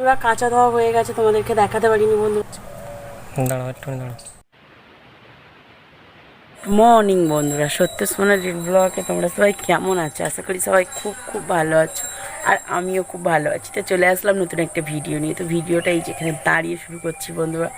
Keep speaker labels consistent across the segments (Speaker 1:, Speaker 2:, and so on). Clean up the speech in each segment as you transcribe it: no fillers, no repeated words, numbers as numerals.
Speaker 1: বন্ধুরা কাঁচা ধোয়া হয়ে গেছে, তোমাদেরকে দেখাতে পারিনি বন্ধু। মর্নিং বন্ধুরা, সত্যসমনের রিল ব্লগে তোমরা সবাই কেমন আছো? আশা করি সবাই খুব খুব ভালো আছো, আর আমিও খুব ভালো আছি। তো চলে আসলাম নতুন একটা ভিডিও নিয়ে। তো ভিডিওটা এই যেখানে দাঁড়িয়ে শুরু করছি বন্ধুরা।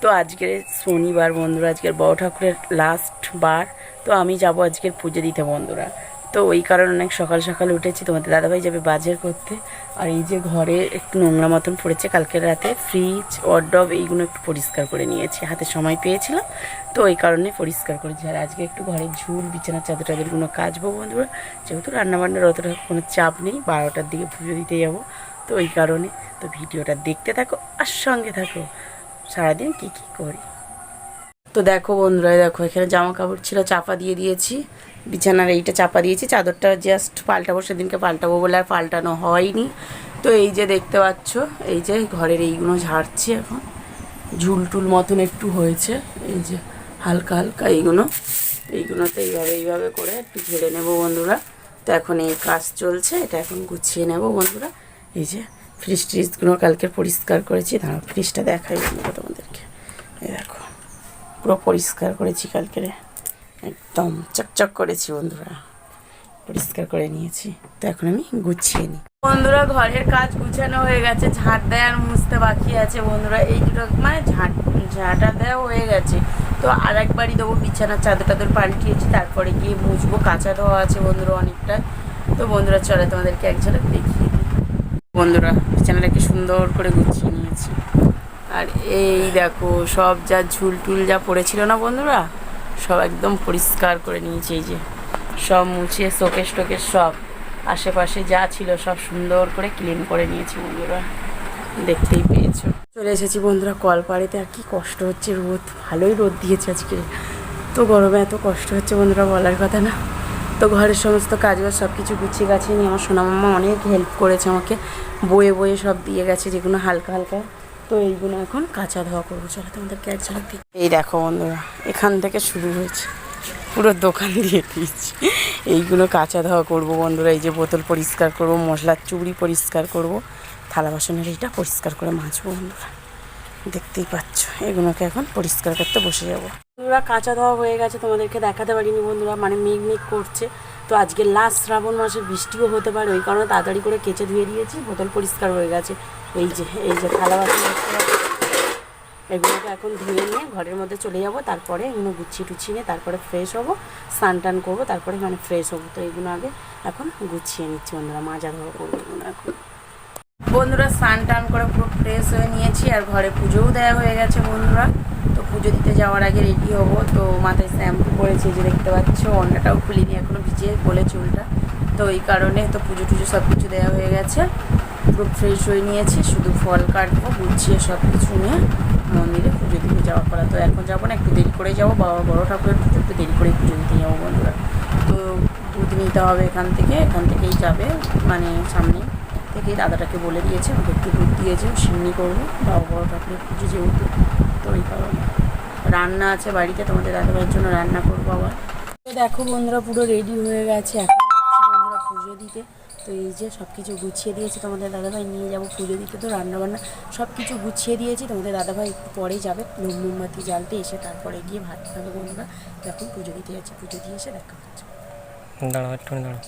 Speaker 1: তো আজকের শনিবার বন্ধুরা, আজকের বড় ঠাকুরের লাস্ট বার। তো আমি যাব আজকের পুজো দিতে বন্ধুরা। তো ওই কারণে অনেক সকাল সকাল উঠেছি। তোমাদের দাদাভাই যাবে বাজার করতে। আর এই যে ঘরে একটু নোংরা মতন পড়েছে কালকের রাতে, ফ্রিজ ওয়ারড্রব এইগুলো একটু পরিষ্কার করে নিয়েছি, হাতে সময় পেয়েছিলাম তো ওই কারণে পরিষ্কার করেছি। আর আজকে একটু ঘরের ঝুল বিছানার চাদর টাদরগুলো কাচবো বন্ধুরা, যেহেতু রান্নাবান্নার অতটা কোনো চাপ নেই, 12টার দিকে পুজো দিতে যাবো। তো ওই কারণে তো ভিডিওটা দেখতে থাকো আর সঙ্গে থাকো সারাদিন কী কী করি। তো দেখো বন্ধুরা, দেখো এখানে জামা কাপড় ছিল চাপা দিয়ে দিয়েছি, বিছানার এইটা চাপা দিয়েছি, চাদরটা জাস্ট পাল্টাবো, সেদিনকে পাল্টাবো বলে আর পাল্টানো হয়নি। তো এই যে দেখতে পাচ্ছ, এই যে ঘরের এইগুলো ঝাড়ছি এখন, ঝুলটুল মতন একটু হয়েছে, এই যে হালকা হালকা এইগুলোতে এইভাবে করে একটু ঝেড়ে নেবো বন্ধুরা। তো এখন এই কাজ চলছে, এটা এখন গুছিয়ে নেবো বন্ধুরা। এই যে ফ্রিজ ট্রিজগুলো কালকে পরিষ্কার করেছি, দাঁড়াও ফ্রিজটা দেখাই বন্ধুরা তোমাদেরকে। এই দেখো পুরো পরিষ্কার করেছি কালকে, একদম চকচক করেছি বন্ধুরা, পরিষ্কার করে নিয়েছি। তো এখন আমি গুছিয়ে নিই বন্ধুরা। ঘরের কাজ গুছানো হয়ে গেছে, ঝাঁট দেওয়া আর মুছতে বাকি আছে বন্ধুরা। এই দুটো মানে ঝাঁটা দেওয়া হয়ে গেছে, তো আর একবারই দেবো। বিছানার চাদর টাদর পাল্টিয়েছি, তারপরে গিয়ে মুছবো, কাঁচা ধোয়া আছে বন্ধুরা অনেকটা। তো বন্ধুরা চলে তোমাদেরকে এক ঝলক দেখিয়ে দিই বন্ধুরা। বিছানাটাকে সুন্দর করে গুছিয়ে নিয়েছি। আর এই দেখো সব যা ঝুল টুল যা পড়েছিল না বন্ধুরা, সব একদম পরিষ্কার করে নিয়েছি। এই যে সব মুছিয়ে শোকেস টোকেস সব আশেপাশে যা ছিল সব সুন্দর করে ক্লিন করে নিয়েছি বন্ধুরা, দেখতেই পেয়েছো। চলে এসেছি বন্ধুরা কলপাড়েতে। আর কি কষ্ট হচ্ছে, রোদ ভালোই রোদ দিয়েছে আজকে। তো গরমে এত কষ্ট হচ্ছে বন্ধুরা বলার কথা না। তো ঘরের সমস্ত কাজবাজ সব কিছু গুছিয়ে গাছিয়ে নিয়ে আমার সোনামাম্মা অনেক হেল্প করেছে আমাকে, বয়ে বয়ে সব দিয়ে গেছে যেগুলো হালকা হালকা। তো এইগুলো এখন কাঁচা ধোয়া করবো, চলো তোমাদেরকে এক ঝলক দিই। এই দেখো বন্ধুরা, এখান থেকে শুরু হয়েছে, পুরো দোকান দিয়ে দিয়েছি। এইগুলো কাঁচা ধোয়া করবো বন্ধুরা। এই যে বোতল পরিষ্কার করবো, মশলার চুবড়ি পরিষ্কার করবো, থালা বাসনের এইটা পরিষ্কার করে মাজবো বন্ধুরা, দেখতেই পাচ্ছ। এগুলোকে এখন পরিষ্কার করতে বসে যাবো বন্ধুরা। কাঁচা ধোয়া হয়ে গেছে, তোমাদেরকে দেখাতে পারিনি বন্ধুরা, মানে মেঘ করছে। তো আজকে লাস্ট শ্রাবণ মাসের, বৃষ্টিও হতে পারে, ওই কারণে তাড়াতাড়ি করে কেচে ধুয়ে দিয়েছি, বোতল পরিষ্কার হয়ে গেছে। এই যে থালা বাসন এগুলোকে এখন ধুয়ে নিয়ে ঘরের মধ্যে চলে যাব। তারপরে এগুলো গুছিয়ে টুছিয়ে নিয়ে তারপরে ফ্রেশ হবো, স্নান টান করবো, তারপরে মানে ফ্রেশ হবো। তো এগুলো আগে এখন গুছিয়ে নিচ্ছি বন্ধুরা, মাজা ধোয়া করবো এগুলো এখন বন্ধুরা। স্নান টান করে পুরো ফ্রেশ হয়ে নিয়েছি, আর ঘরে পুজোও দেওয়া হয়ে গেছে বন্ধুরা। তো পুজো দিতে যাওয়ার আগে রেডি হবো। তো মাথায় শ্যাম্পু করেছি, যে দেখতে পাচ্ছ, অন্যটাও খুলিনি এখনও, ভিজিয়ে বলে চুলটা। তো এই কারণে তো পুজো টুজো সব কিছু দেওয়া হয়ে গেছে, পুরো ফ্রেশ হয়ে নিয়েছি। শুধু ফল কাটবো, গুছিয়ে সব কিছু নিয়ে মন্দিরে পুজো দিতে যাওয়া করা। তো এখন যাবো না, একটু দেরি করে যাবো, বাবা বড় ঠাকুরের পুজো, একটু দেরি করে পুজো দিতে যাবো বন্ধুরা। তো দুধ নিতে হবে এখান থেকেই যাবে, মানে সামনে থেকেই দাদাটাকে বলে দিয়েছে, আমাকে একটু দুধ দিয়েছে, সিন্নি করবো, বাবা বড় ঠাকুরের পুজো যেহেতু। তো ওই কারণে রান্না আছে বাড়িতে, তোমাদের দাদাভাইয়ের জন্য রান্না করবো আবার। তো দেখো বন্ধুরা পুরো রেডি হয়ে গেছে, এখন যাচ্ছি বন্ধুরা পুজো দিতে। তো এই যে সব কিছু গুছিয়ে দিয়েছি, তোমাদের দাদাভাই নিয়ে যাবো পুজো দিতে। তো রান্নাবান্না সব কিছু গুছিয়ে দিয়েছি, তোমাদের দাদাভাই একটু পরেই যাবে মোমবাতি জ্বালতে, এসে তারপরে গিয়ে ভাত খাবে বন্ধুরা। এখন পুজো দিতে যাচ্ছি, পুজো দিয়ে এসে দেখা হচ্ছে। দাঁড়াও।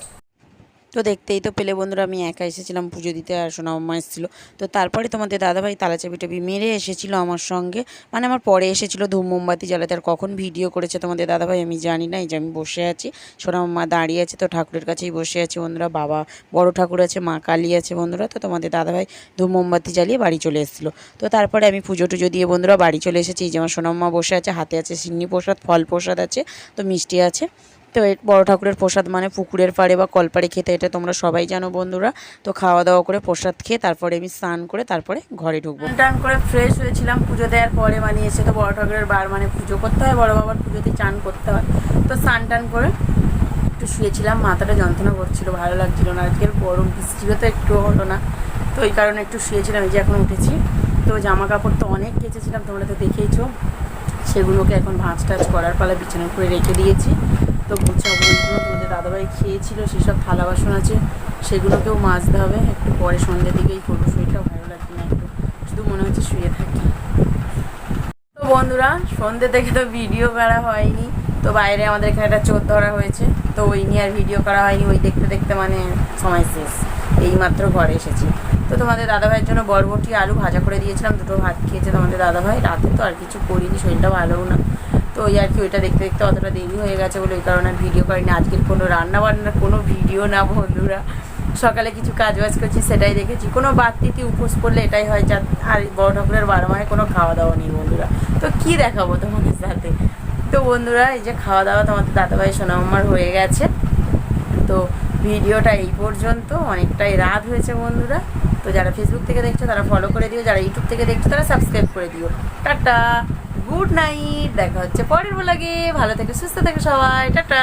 Speaker 1: তো দেখতেই তো পেলে বন্ধুরা, আমি একা এসেছিলাম পুজো দিতে, আর সোনামাম্মা এসেছিলো। তো তারপরে তোমাদের দাদাভাই তালা চাবি টাবি মেরে এসেছিলো আমার সঙ্গে, মানে আমার পরে এসেছিলো ধূপ মোমবাতি জ্বালাতে। আর কখন ভিডিও করেছে তোমাদের দাদাভাই আমি জানি না। এই যে আমি বসে আছি, সোনামাম্মা দাঁড়িয়ে আছে, তো ঠাকুরের কাছেই বসে আছে বন্ধুরা। বাবা বড় ঠাকুর আছে, মা কালী আছে বন্ধুরা। তো তোমাদের দাদাভাই ধূপ মোমবাতি জ্বালিয়ে বাড়ি চলে এসেছিলো। তো তারপরে আমি পুজো টুজো দিয়ে বন্ধুরা বাড়ি চলে এসেছি। এই যে আমার সোনামাম্মা বসে আছে, হাতে আছে সিন্নি প্রসাদ, ফল প্রসাদ আছে, তো মিষ্টি আছে। তো বড় ঠাকুরের প্রসাদ মানে পুকুরের পাড়ে বা কলপাড়ে খেতে, এটা তোমরা সবাই জানো বন্ধুরা। তো খাওয়া দাওয়া করে প্রসাদ খেয়ে তারপরে আমি স্নান করে তারপরে ঘরে ঢুকবো। স্নান করে ফ্রেশ হয়েছিলাম পুজো দেওয়ার পরে, মানে এসে তো বড় ঠাকুরের বার মানে পুজো করতে হয়, বড় বাবার পুজোতে চান করতে হয়। তো স্নান টান করে একটু শুয়েছিলাম, মাথাটা যন্ত্রণা করছিল, ভালো লাগছিল না। আজকের গরম, বৃষ্টিও তো একটু হলো না, তো ওই কারণে একটু শুয়েছিলাম। এই যে এখন উঠেছি। তো জামা কাপড় তো অনেক কেচেছিলাম, তোমরা তো দেখেইছো, সেগুলোকে এখন ভাঁজ টাজ করার পালা বিছানা করে রেখে দিয়েছি। তো গুছাবো, ওইগুলো তোমাদের দাদাভাই খেয়েছিল, সেসব থালা বাসন আছে, সেগুলোকেও মাজতে হবে। একটু পরে সন্ধ্যের দিকেই করবো, শরীরটাও ভালো লাগবে না একটু। বন্ধুরা, সন্ধ্যে থেকে তো ভিডিও করা হয়নি, তো বাইরে আমাদের এখানে একটা চোর ধরা হয়েছে, তো ওই নিয়ে আর ভিডিও করা হয়নি। ওই দেখতে দেখতে মানে সময় শেষ, এইমাত্র ঘরে এসেছি। তো তোমাদের দাদাভাইয়ের জন্য বরবটি আলু ভাজা করে দিয়েছিলাম, দুটো ভাত খেয়েছে তোমাদের দাদাভাই। রাতে তো আর কিছু করিনি, শরীরটা ভালোও না, তো ওই আর কি ওইটা দেখতে দেখতে অতটা দেরি হয়ে গেছে বলে ওই কারণে আর ভিডিও করিনি। আজকের কোনো রান্না বান্নার কোনো ভিডিও না বন্ধুরা, সকালে কিছু কাজ বাজ করছি সেটাই দেখেছি। কোনো বাড়তিতে উপোস করলে এটাই হয়, যা আর বড় ঠাকুরের 12 মাসে কোনো খাওয়া দাওয়া নেই বন্ধুরা, তো কী দেখাবো তোমাদের সাথে। তো বন্ধুরা, এই যে খাওয়া দাওয়া তোমাদের দাদাভাই সোনামার হয়ে গেছে, তো ভিডিওটা এই পর্যন্ত। অনেকটাই রাত হয়েছে বন্ধুরা, তো যারা ফেসবুক থেকে দেখছো তারা ফলো করে দিও, যারা ইউটিউব থেকে দেখছো তারা সাবস্ক্রাইব করে দিও। টাটা, গুড নাইট, দেখা হচ্ছে পরের ব্লগে। ভালো থেকে সুস্থ থেকে সবাই, টাটা।